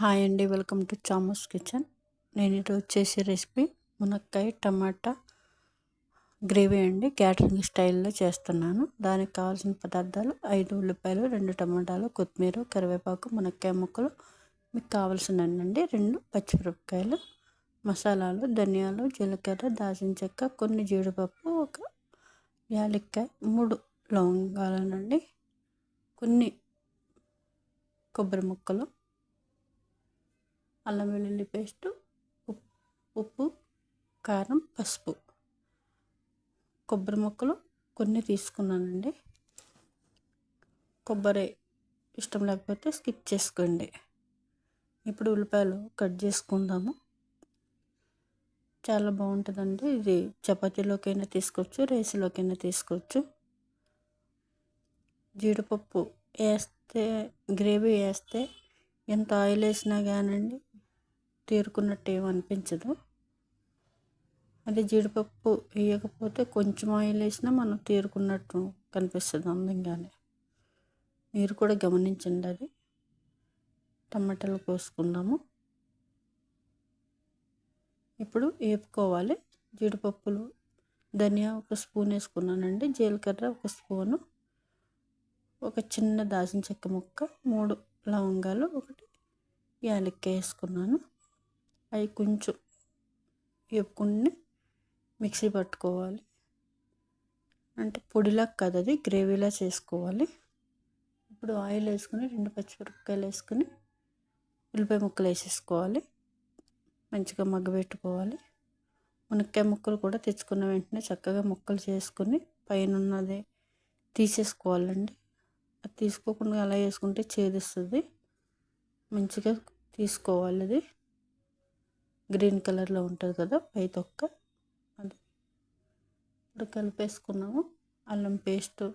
Hi అండి, welcome to చామోస్ kitchen. నేను ఈరోజు చేసే రెసిపీ మునక్కాయ టమాటా గ్రేవీ అండి. క్యాటరింగ్ స్టైల్లో చేస్తున్నాను. దానికి కావాల్సిన పదార్థాలు 5 ఉల్లిపాయలు, 2 టమాటాలు, కొత్తిమీర, కరివేపాకు, మునక్కాయ ముక్కలు, మీకు కావాల్సినండి 2 పచ్చిమిరపకాయలు, మసాలాలు, ధనియాలు, జీలకర్ర, దాల్చిన చెక్క, కొన్ని జీడిపప్పు, ఒక యాలక్కాయ, 3 లవంగాలనండి, కొన్ని కొబ్బరి ముక్కలు, అల్లం వెల్లుల్లి పేస్టు, ఉప్పు, కారం, పసుపు. కొబ్బరి ముక్కలు కొన్ని తీసుకున్నానండి. కొబ్బరి ఇష్టం లేకపోతే స్కిప్ చేసుకోండి. ఇప్పుడు ఉల్లిపాయలు కట్ చేసుకుందాము. చాలా బాగుంటుందండి. ఇది చపాతీలోకైనా తీసుకోవచ్చు, రైస్లోకైనా తీసుకోవచ్చు. జీడిపప్పు వేస్తే, గ్రేవీ వేస్తే ఎంత ఆయిల్ వేసినా కానండి తీరుకున్నట్టు ఏమనిపించదు. అదే జీడిపప్పు వేయకపోతే కొంచెం ఆయిల్ వేసినా మనం తీరుకున్నట్టు కనిపిస్తుంది అందంగానే. మీరు కూడా గమనించండి అది. టమాటాలు కోసుకుందాము. ఇప్పుడు వేపుకోవాలి. జీడిపప్పులు, ధనియా 1 స్పూన్ వేసుకున్నానండి, జీలకర్ర 1 స్పూను, ఒక చిన్న దాల్చిన చెక్క ముక్క, 3 లవంగాలు, 1 యాలక్కాయ వేసుకున్నాను. అవి కొంచెం వేపుకుని మిక్సీ పట్టుకోవాలి. అంటే పొడిలా కాదు, అది గ్రేవీలా చేసుకోవాలి. ఇప్పుడు ఆయిల్ వేసుకుని 2 పచ్చిమిరపకాయలు వేసుకుని ఉల్లిపాయ ముక్కలు వేసేసుకోవాలి. మంచిగా మగ్గబెట్టుకోవాలి. మునక్కాయ ముక్కలు కూడా తెచ్చుకున్న వెంటనే చక్కగా ముక్కలు చేసుకుని పైన ఉన్నది తీసేసుకోవాలండి. అది తీసుకోకుండా అలా వేసుకుంటే చేదుస్తుంది. మంచిగా తీసుకోవాలి. అది గ్రీన్ కలర్లో ఉంటుంది కదా పై తొక్క, అది ఇప్పుడు కలిపేసుకున్నాము. అల్లం పేస్టు,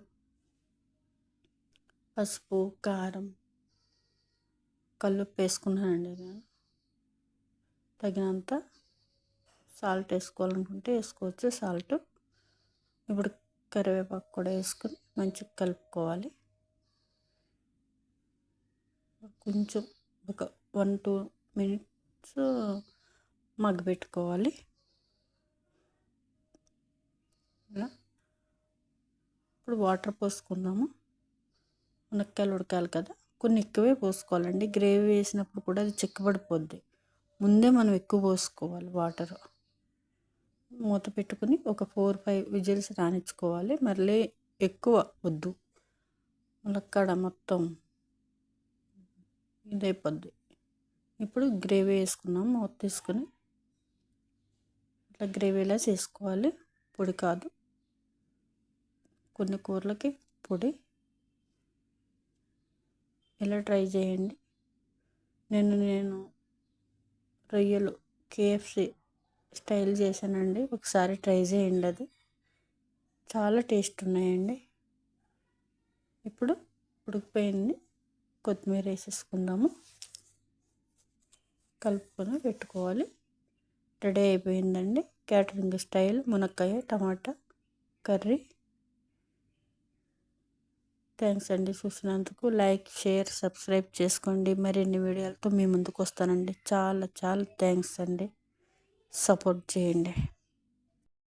పసుపు, కారం, కల్లుప్పు వేసుకున్నానండి నేను. తగినంత సాల్ట్ వేసుకోవాలనుకుంటే వేసుకోవచ్చు, సాల్ట్. ఇప్పుడు కరివేపాకు కూడా వేసుకుని మంచిగా కలుపుకోవాలి. కొంచెం ఒక 1-2 మినిట్స్ మగ్గబెట్టుకోవాలి. ఇలా ఇప్పుడు వాటర్ పోసుకుందాము. మునక్కాయలు ఉడకాలి కదా, కొన్ని ఎక్కువే పోసుకోవాలండి. గ్రేవీ వేసినప్పుడు కూడా అది చిక్కబడిపోద్ది. ముందే మనం ఎక్కువ పోసుకోవాలి వాటర్. మూత పెట్టుకుని ఒక 4-5 విజిల్స్ రానిచ్చుకోవాలి. మళ్ళీ ఎక్కువ వద్దు, మునక్కాడ మొత్తం ఇదైపోద్ది. ఇప్పుడు గ్రేవీ వేసుకున్నాము. మూత తీసుకుని ఇట్లా గ్రేవీలా చేసుకోవాలి, పొడి కాదు. కొన్ని కూరలకి పొడి. ఇలా ట్రై చేయండి. నేను రొయ్యలు KFC స్టైల్ చేశానండి, ఒకసారి ట్రై చేయండి. అది చాలా టేస్ట్ ఉన్నాయండి. ఇప్పుడు ఉడికిపోయింది. కొత్తిమీర వేసేసుకుందాము. కలుపుకొని పెట్టుకోవాలి. రెడీ అయిపోయిందండి క్యాటరింగ్ స్టైల్ మునక్కాయ టమాటా కర్రీ. థ్యాంక్స్ అండి చూసినందుకు. లైక్, షేర్, సబ్స్క్రైబ్ చేసుకోండి. మరిన్ని వీడియోలతో మీ ముందుకు వస్తానండి. చాలా చాలా థ్యాంక్స్ అండి. సపోర్ట్ చేయండి.